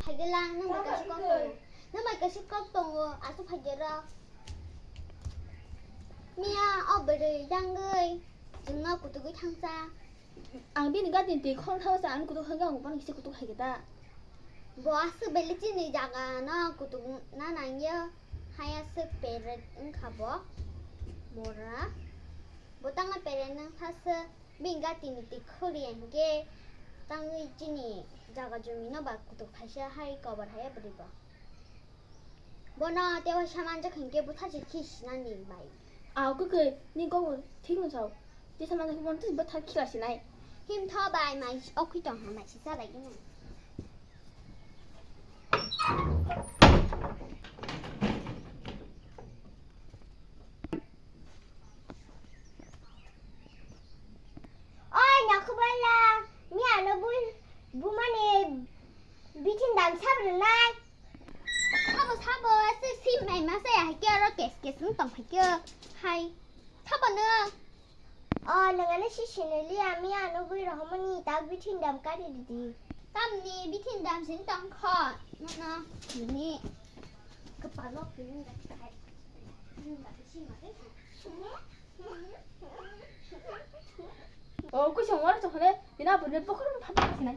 phải cái lang nó mày cái con tù nó mày cái con tù à sao phải cái đó mía ở bên đây đang người chừng nào của tụi cái thằng xa 안 비니까 딘디 콩타서 안 것도 흥가 못 받는 게 것도 하겠다. 뭐 아스 벨리진이 자가나 của tụi nó nàng nhớ hay a스 베르 응 가보 뭐라 뭐 땅을 베르는 사스 민가 딘디 코리안 게 땅의 진이 자가 좀 이나 받고도 다시 할 거를 해야 버리고 뭐나 때와 샤만자 큰게 부터 지키시는 일 마이 아, 니 거고 튀면서 이 사람한테 그만 뜻 못할 키가 시나이. 힘 터바이 마이 어퀴 좀 하마 시사 라기네 ôi nhà không phải là mẹ nó bu mà nè bị thiên đàm sao được nay 사버 심 mày sẽ hay kia rồi kẹt xuống tổng phải kia hay 사버 nữa 내가 내 시신을 리아 mẹ nó vui rồi không anh ta bị thiên đàm cái gì tâm ni bị thiên đàm xin tổng kho nó ni cái bà nó cái này cái 심 mà đấy 그 정말 저 그래. 니나 보내 뽀그런 파파 시나이.